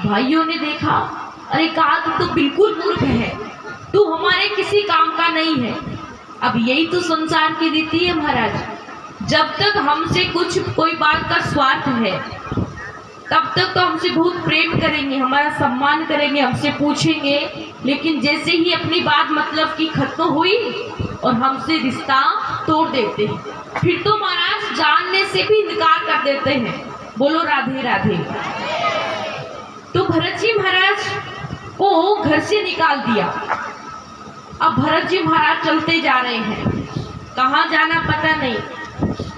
भाइयों ने देखा, अरे कहा तू तो बिल्कुल मूर्ख है, तू हमारे किसी काम का नहीं है। अब यही तो संसार की रीति है महाराज, जब तक हमसे कुछ कोई बात का स्वार्थ है तब तक तो हमसे बहुत प्रेम करेंगे, हमारा सम्मान करेंगे, हमसे पूछेंगे, लेकिन जैसे ही अपनी बात मतलब की खत्म हुई और हमसे रिश्ता तोड़ देते हैं, फिर तो महाराज जानने से भी इनकार कर देते हैं। बोलो राधे राधे। तो भरत जी महाराज को घर से निकाल दिया। अब भरत जी महाराज चलते जा रहे हैं, कहाँ जाना पता नहीं,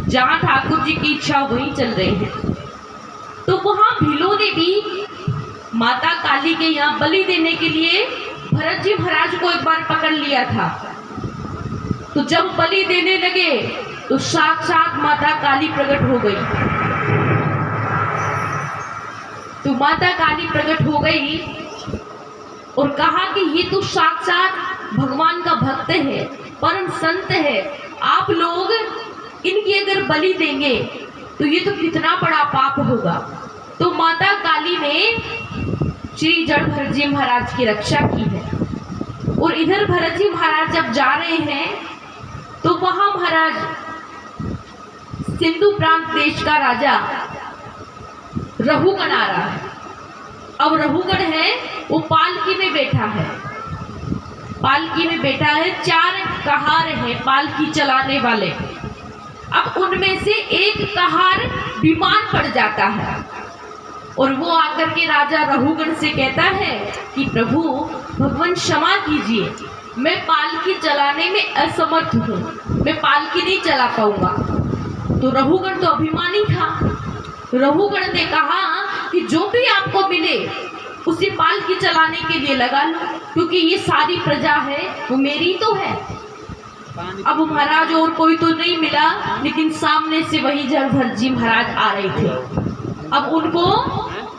जहाँ ठाकुर जी की इच्छा वहीं चल रहे हैं। तो वहां भीलों ने भी माता काली के यहाँ बलि देने के लिए भरत जी महाराज को एक बार पकड़ लिया था। तो जब बलि देने लगे तो साक्षात माता काली प्रकट हो गई। तो माता काली प्रकट हो गई और कहा कि ये तो साक्षात भगवान का भक्त है, परम संत है, आप लोग इनकी अगर बलि देंगे तो ये तो कितना बड़ा पाप होगा। तो माता काली ने श्री जड़ भरत जी महाराज की रक्षा की है। और इधर भरत जी महाराज जब जा रहे हैं तो वहां महाराज सिंधु प्रांत देश का राजा रहुगण आ रहा है। अब रहुगण है वो पालकी में बैठा है, पालकी में बैठा है, 4 कहार है पालकी चलाने वाले। अब उनमें से एक कहार बीमार पड़ जाता है और वो आकर के राजा रहुगण से कहता है कि प्रभु भगवान क्षमा कीजिए, मैं पालकी चलाने में असमर्थ हूँ, मैं पालकी नहीं चला पाऊंगा। तो रहुगण तो अभिमानी था, रहुगण ने कहा कि जो भी आपको मिले उसे पालकी चलाने के लिए लगा लो, क्योंकि ये सारी प्रजा है वो मेरी तो है। अब महाराज और कोई तो नहीं मिला, लेकिन सामने से वही जड़ भरत जी महाराज आ रहे थे। अब उनको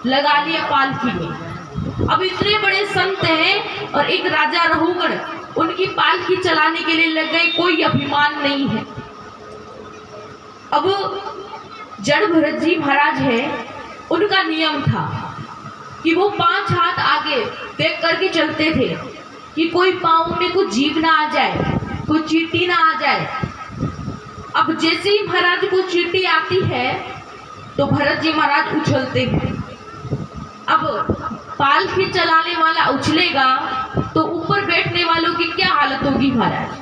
लगा लिया पालकी में। अब इतने बड़े संत हैं और एक राजा रहुगण उनकी पालकी चलाने के लिए लग गए, कोई अभिमान नहीं है। अब जड़ भरत जी महाराज है, उनका नियम था कि वो 5 हाथ आगे देख करके चलते थे कि कोई पाँव में कुछ जीव ना आ जाए, कोई चींटी ना आ जाए। अब जैसे ही महाराज को चींटी आती है तो भरत जी महाराज उछलते हैं। अब पालकी चलाने वाला उछलेगा तो ऊपर बैठने वालों की क्या हालत होगी महाराज।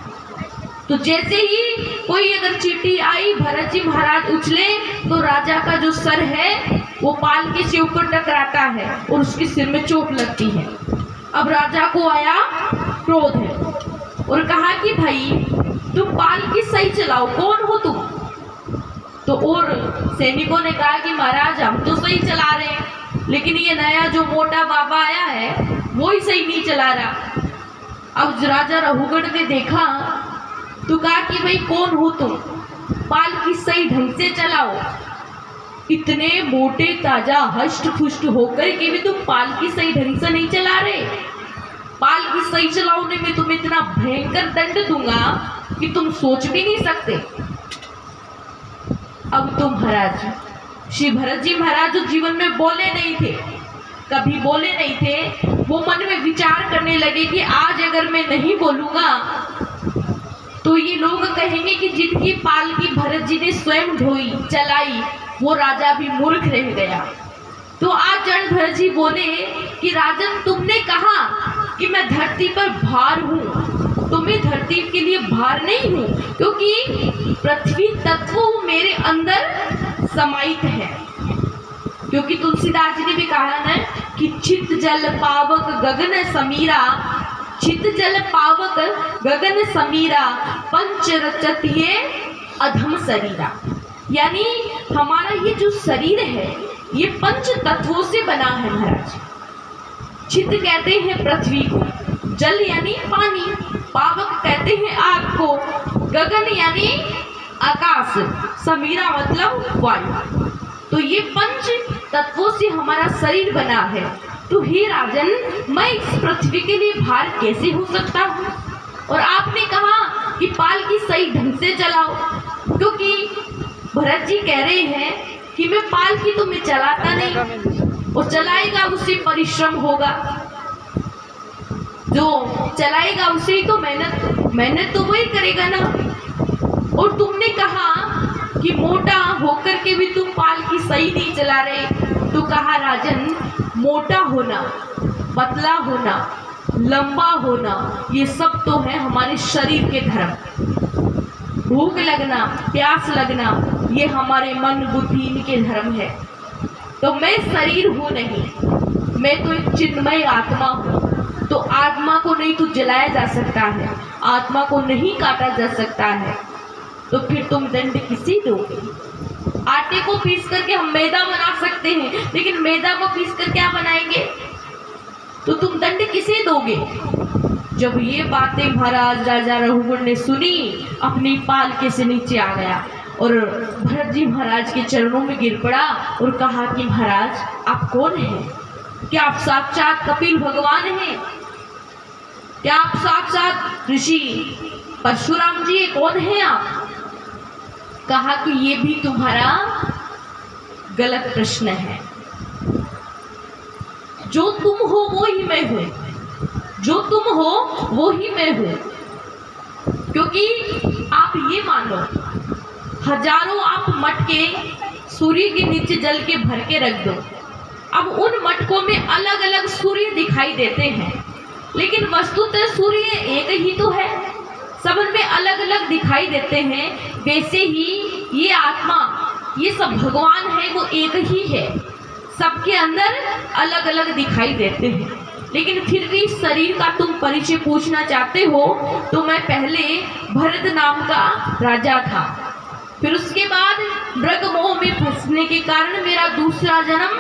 तो जैसे ही कोई अगर चींटी आई, भरत जी महाराज उछले तो राजा का जो सर है वो पालकी से ऊपर टकराता है और उसके सिर में चोट लगती है। अब राजा को आया क्रोध है और कहा कि भाई तुम पालकी सही चलाओ, कौन हो तुम। तो और सैनिकों ने कहा कि महाराज हम तो सही चला रहे हैं, लेकिन ये नया जो मोटा बाबा आया है वो ही सही नहीं चला रहा। अब राजा रहुगण ने देखा तो कहा कि भाई कौन हो तुम, पालकी सही ढंग से चलाओ। इतने मोटे ताजा हष्ट पुष्ट होकर के भी तुम पालकी सही ढंग से नहीं चला रहे, पालकी सही चलाने में तुम्हें इतना भयंकर दंड दूंगा कि तुम सोच भी नहीं सकते। अब तो महाराज श्री भरत जी महाराज जो जीवन में बोले नहीं थे, कभी बोले नहीं थे, वो मन में विचार करने लगे कि आज अगर मैं नहीं बोलूंगा तो ये लोग कहेंगे कि जिनकी पालकी भरत जी ने स्वयं ढोई चलाई वो राजा भी मूर्ख रह गया। तो आज जड़ भरत जी बोले कि राजन तुमने कहा कि मैं धरती पर भार हूँ, तो मैं धरती के लिए भार नहीं हूँ, क्योंकि पृथ्वी तत्व मेरे अंदर समाहित है। क्योंकि तुलसीदास जी ने भी कहा ना कि चित जल पावक गगन समीरा, चित जल पावक गगन समीरा, पंच रचतिये अधम शरीरा। यानी हमारा ये जो शरीर है ये पंच तत्वों से बना है महाराज। चित कहते हैं पृथ्वी को, जल यानी पानी, पावक कहते हैं आग को, गगन यानी आकाश, समीरा मतलब वायु। तो ये पंच तत्वों से हमारा शरीर बना है। तो हे राजन, मैं इस पृथ्वी के लिए भार कैसे हो सकता हूँ। और आपने कहा कि पालकी सही ढंग से चलाओ, क्योंकि भरत जी कह रहे हैं कि मैं पालकी तो मैं चलाता नहीं, और चलाएगा उससे परिश्रम होगा, जो चलाएगा उसे ही तो मेहनत तो वही करेगा ना। और तुमने कहा कि मोटा होकर के भी तुम पालकी सही नहीं चला रहे, तो कहा राजन, मोटा होना, पतला होना, लंबा होना, ये सब तो है हमारे शरीर के धर्म। भूख लगना, प्यास लगना, ये हमारे मन बुद्धि इनके धर्म है। तो मैं शरीर हूँ नहीं, मैं तो एक चिन्मय आत्मा हूँ। तो आत्मा को नहीं तो जलाया जा सकता है, आत्मा को नहीं काटा जा सकता है, तो फिर तुम दंड किसे दोगे? आटे को पीस करके हम मैदा बना सकते हैं, लेकिन मैदा को पीस कर क्या बनाएंगे? तो तुम दंड किसे दोगे? जब ये बातें महाराज राजा रघुवर ने सुनी, अपनी पालके से नीचे आ गया और भरत जी महाराज के चरणों में गिर पड़ा और कहा कि महाराज आप कौन हैं? क्या आप साक्षात कपिल भगवान हैं? क्या आप साक्षात ऋषि परशुराम जी? कौन हैं आप? कहा कि ये भी तुम्हारा गलत प्रश्न है। जो तुम हो वो ही मैं हूं, जो तुम हो वो ही मैं हूं। क्योंकि आप ये मानो, हजारों आप मटके सूर्य के नीचे जल के भर के रख दो, अब उन मटकों में अलग अलग सूर्य दिखाई देते हैं, लेकिन वस्तुतः सूर्य एक ही तो है, सब में अलग अलग दिखाई देते हैं। वैसे ही ये आत्मा, ये सब भगवान है, वो एक ही है, सबके अंदर अलग अलग दिखाई देते हैं। लेकिन फिर भी शरीर का तुम परिचय पूछना चाहते हो, तो मैं पहले भरत नाम का राजा था, फिर उसके बाद मृग मोह में फंसने के कारण मेरा दूसरा जन्म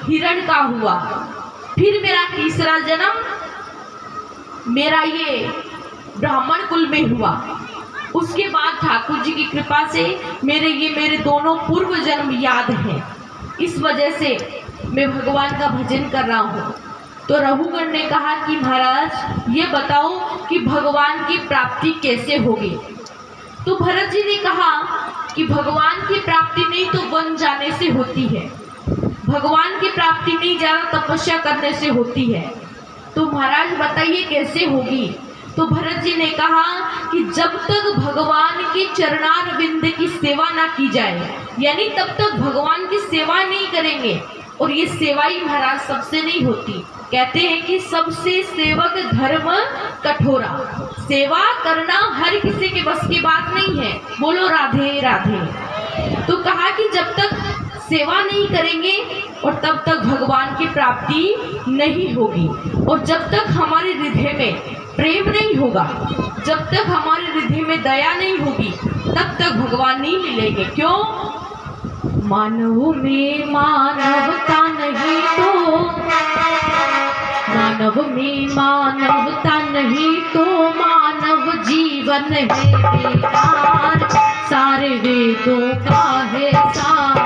हिरण का हुआ, फिर मेरा तीसरा जन्म मेरा ये ब्राह्मण कुल में हुआ, उसके बाद ठाकुर जी की कृपा से मेरे दोनों पूर्व जन्म याद हैं, इस वजह से मैं भगवान का भजन कर रहा हूँ। तो रघुवर ने कहा कि महाराज ये बताओ कि भगवान की प्राप्ति कैसे होगी? तो भरत जी ने कहा कि भगवान की प्राप्ति नहीं तो वन जाने से होती है, भगवान की प्राप्ति नहीं ज्यादा तपस्या करने से होती है। तो महाराज बताइए कैसे होगी? तो भरत जी ने कहा कि जब तक भगवान की चरणार बिंद की सेवा ना की जाए, यानी तब तक भगवान की सेवा नहीं करेंगे। और ये सेवा ही महाराज सबसे नहीं होती, कहते हैं कि सबसे सेवक धर्म कठोरा, सेवा करना हर किसी के बस की बात नहीं है। बोलो राधे राधे। तो कहा कि जब तक सेवा नहीं करेंगे और तब तक भगवान की प्राप्ति नहीं होगी, और जब तक हमारे हृदय में प्रेम नहीं होगा, जब तक हमारे हृदय में दया नहीं होगी, तब तक भगवान नहीं मिलेंगे। क्यों? मानव में मानवता नहीं तो, मानव में मानवता नहीं तो मानव जीवन है बेकार, सारे वेदों का है सार।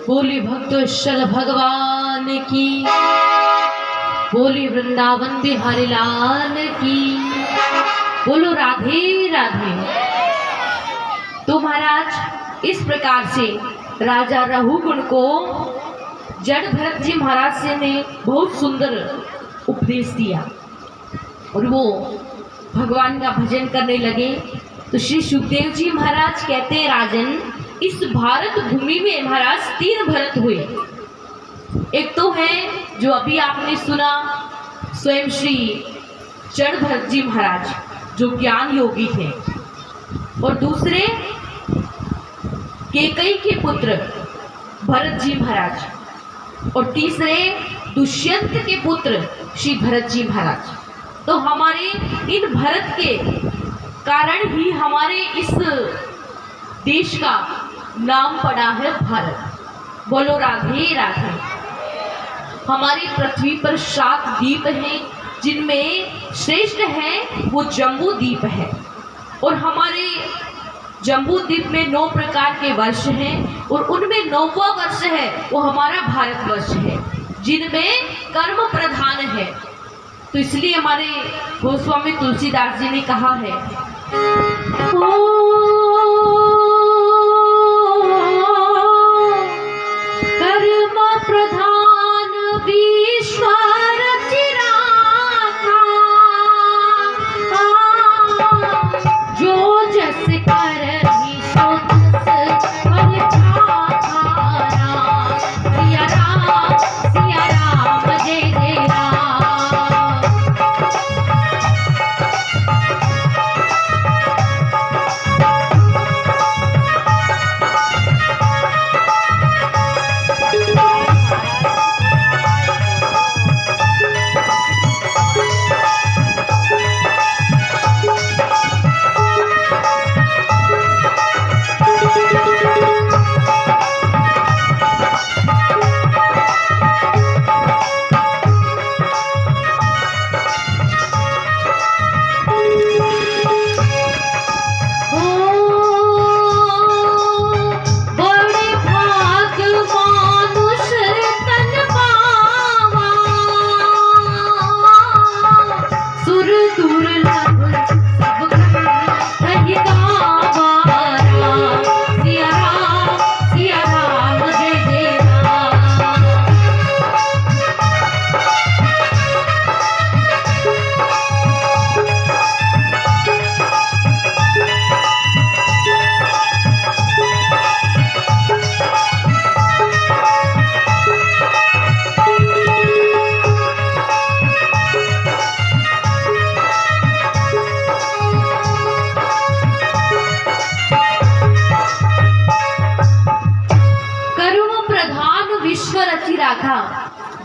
बोली भक्तेश्वर भगवान की, बोली वृंदावन बिहारी लाल की, बोलो राधे राधे। तो महाराज इस प्रकार से राजा रघुकुल को जड़ भरत जी महाराज से ने बहुत सुंदर उपदेश दिया और वो भगवान का भजन करने लगे। तो श्री सुखदेव जी महाराज कहते हैं, राजन इस भारत भूमि में महाराज 3 भरत हुए। एक तो है जो अभी आपने सुना स्वयं श्री जड़ भरत जी महाराज जो ज्ञान योगी थे, और दूसरे केकई के पुत्र भरत जी महाराज, और तीसरे दुष्यंत के पुत्र श्री भरत जी महाराज। तो हमारे इन भरत के कारण ही हमारे इस देश का नाम पड़ा है भारत। बोलो राधे राधे। हमारी पृथ्वी पर 7 द्वीप हैं, जिनमें श्रेष्ठ है वो जम्बू द्वीप है, और हमारे जम्बू द्वीप में 9 प्रकार के वर्ष हैं, और उनमें 9वां वर्ष है वो हमारा भारतवर्ष है, जिनमें कर्म प्रधान है। तो इसलिए हमारे गोस्वामी तुलसीदास जी ने कहा है, कर्म प्रधान विश्वर चिरागा, जो जस करहि सो तस फल पारा। सिया राम जय जय राम।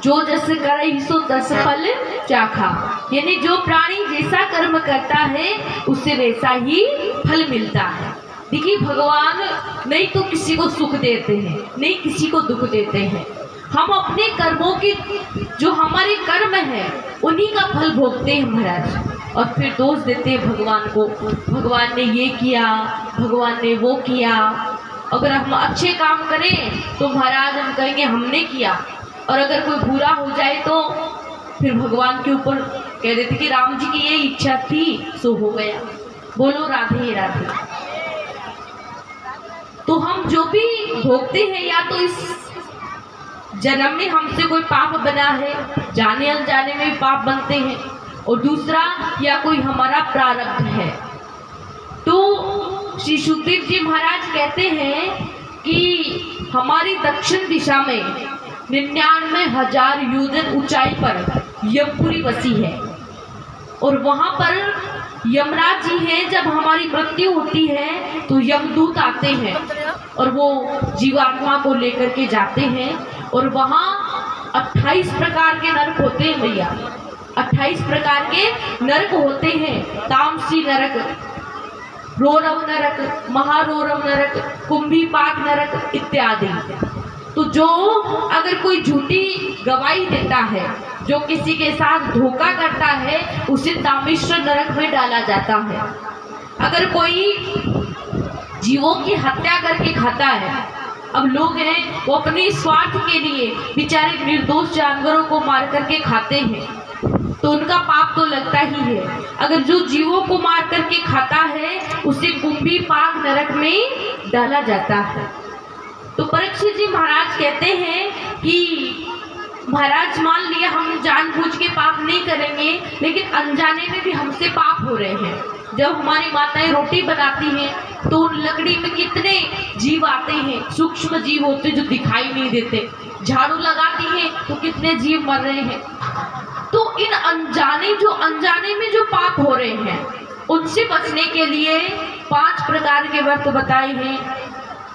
जो जस करे सो तस फल चाखा, यानी जो प्राणी जैसा कर्म करता है उससे वैसा ही फल मिलता है। देखिए भगवान नहीं तो किसी को सुख देते हैं, नहीं किसी को दुख देते हैं। हम अपने कर्मों की जो हमारे कर्म है उन्हीं का फल भोगते हैं महाराज, और फिर दोष देते हैं भगवान को, भगवान ने ये किया, भगवान ने वो किया। अगर हम अच्छे काम करें तो महाराज हम कहेंगे हमने किया, और अगर कोई बुरा हो जाए तो फिर भगवान के ऊपर कह देते कि राम जी की ये इच्छा थी सो हो गया। बोलो राधे राधे। तो हम जो भी भोगते हैं या तो इस जन्म में हमसे कोई पाप बना है, जाने अनजाने में पाप बनते हैं, और दूसरा या कोई हमारा प्रारब्ध है। तो श्री सुखदेव जी महाराज कहते हैं कि हमारी दक्षिण दिशा में 99,000 योजन ऊंचाई पर यमपुरी बसी है, और वहां पर यमराज जी हैं। जब हमारी मृत्यु होती है तो यमदूत आते हैं और वो जीवात्मा को लेकर के जाते हैं, और वहाँ 28 प्रकार के नरक होते हैं भैया, 28 प्रकार के नरक होते हैं। तामसी नरक, रोरव नरक, महारोरव नरक, कुंभीपाक नरक इत्यादि। तो जो अगर कोई झूठी गवाही देता है, जो किसी के साथ धोखा करता है, उसे तामिश्र नरक में डाला जाता है। अगर कोई जीवों की हत्या करके खाता है अब लोग हैं वो अपने स्वार्थ के लिए बेचारे निर्दोष जानवरों को मार करके खाते हैं, तो उनका पाप तो लगता ही है। अगर जो जीवों को मार करके खाता है उसे कुंभी पाक नरक में डाला जाता है। तो परीक्षित जी महाराज कहते हैं कि महाराज मान लिया हम जानबूझ के पाप नहीं करेंगे, लेकिन अनजाने में भी हमसे पाप हो रहे हैं। जब हमारी माताएं रोटी बनाती हैं तो उन लकड़ी में कितने जीव आते हैं, सूक्ष्म जीव होते जो दिखाई नहीं देते। झाड़ू लगाती हैं तो कितने जीव मर रहे हैं। तो इन अनजाने में जो पाप हो रहे हैं उनसे बचने के लिए 5 प्रकार के व्रत बताए हैं।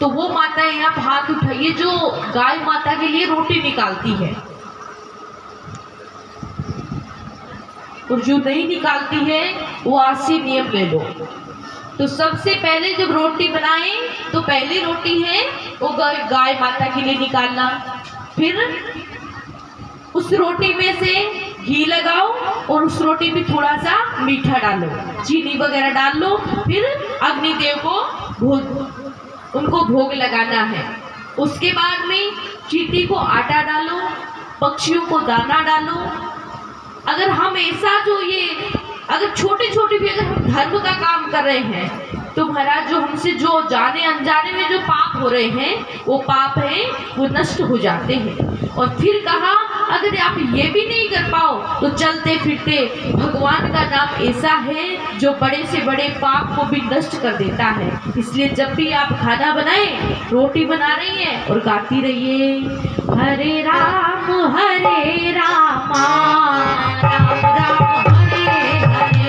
तो वो माताएं आप हाथ उठाइए जो गाय माता के लिए रोटी निकालती है, और जो नहीं निकालती है वो आज से नियम ले लो। तो सबसे पहले जब रोटी बनाए तो पहली रोटी है वो गाय माता के लिए निकालना। फिर उस रोटी में से घी लगाओ और उस रोटी में थोड़ा सा मीठा डालो, चीनी वगैरह डाल लो। फिर अग्निदेव को उनको भोग लगाना है। उसके बाद में चींटी को आटा डालो, पक्षियों को दाना डालो। अगर हम ऐसा अगर छोटे छोटे भी अगर हम धर्म का काम कर रहे हैं तो महाराज जो हमसे जो जाने अनजाने में जो पाप हो रहे हैं वो पाप है वो नष्ट हो जाते हैं। और फिर कहा अगर आप ये भी नहीं कर पाओ तो चलते फिरते भगवान का नाम ऐसा है जो बड़े से बड़े पाप को भी नष्ट कर देता है। इसलिए जब भी आप खाना बनाएं, रोटी बना रही हैं और गाती रहिए हरे राम राम राम हरे हरे।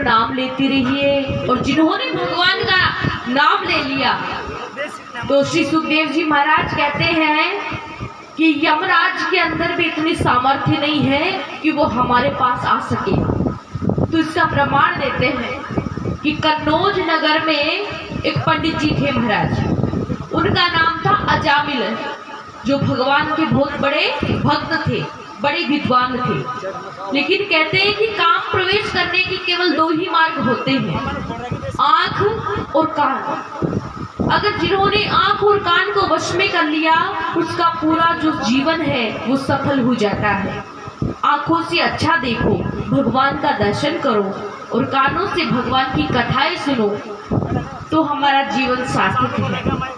नाम लेती रहिए। और जिन्होंने भगवान का नाम ले लिया तो श्री सुखदेव जी महाराज कहते हैं कि यमराज के अंदर भी इतनी सामर्थ्य नहीं है कि वो हमारे पास आ सके। तो इसका प्रमाण देते हैं कि कन्नौज नगर में एक पंडित जी थे महाराज, उनका नाम था अजामिल, जो भगवान के बहुत बड़े भक्त थे, बड़े विद्वान थे। लेकिन कहते हैं कि काम प्रवेश करने के केवल 2 ही मार्ग होते हैं, आंख और कान। अगर जिन्होंने आंख और कान को वश में कर लिया उसका पूरा जो जीवन है वो सफल हो जाता है। आंखों से अच्छा देखो, भगवान का दर्शन करो, और कानों से भगवान की कथाएं सुनो तो हमारा जीवन सार्थक है।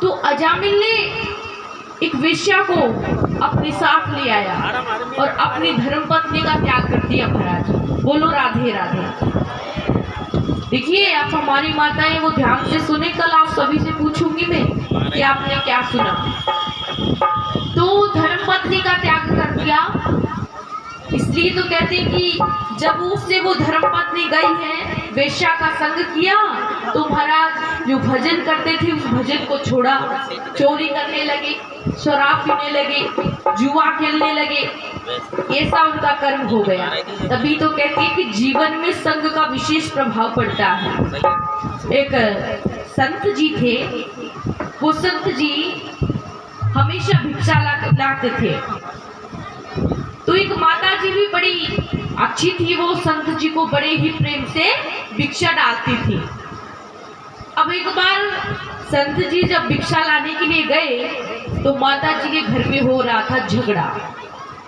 तो अजामिल ने एक वेश्या को अपने साथ ले आया और अपनी धर्मपत्नी का त्याग कर दिया महाराज। बोलो राधे राधे। देखिए आप हमारी माताएं वो ध्यान से सुने, कल आप सभी से पूछूंगी मैं कि आपने क्या सुना। तो धर्मपत्नी का त्याग कर दिया, इसलिए तो कहते हैं कि जब उससे वो धर्मपत्नी गई है, वेश्या का संग किया, तो महाराज जो भजन करते थे उस भजन को छोड़ा, चोरी करने लगे, शराब पीने लगे, जुआ खेलने लगे, ऐसा उनका कर्म हो गया। तभी तो कहते हैं कि जीवन में संग का विशेष प्रभाव पड़ता है। एक संत जी थे, वो संत जी हमेशा भिक्षा लाते थे। तो एक माता जी भी बड़ी अच्छी थी, वो संत जी को बड़े ही प्रेम से भिक्षा डालती थी। अब एक बार संत जी जब भिक्षा लाने के लिए गए तो माता जी के घर में हो रहा था झगड़ा।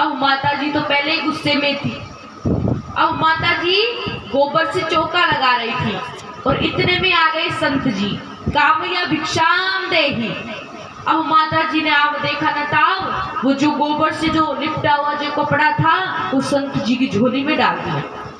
अब माता जी तो पहले ही गुस्से में थी। अब माता जी गोबर से चौका लगा रही थी और इतने में आ गए संत जी, कामया भिक्षाम देहि। अब माता जी ने आप देखा न ताब वो जो गोबर से जो लिपटा हुआ जो कपड़ा था वो संत जी की झोली में डाल दिया।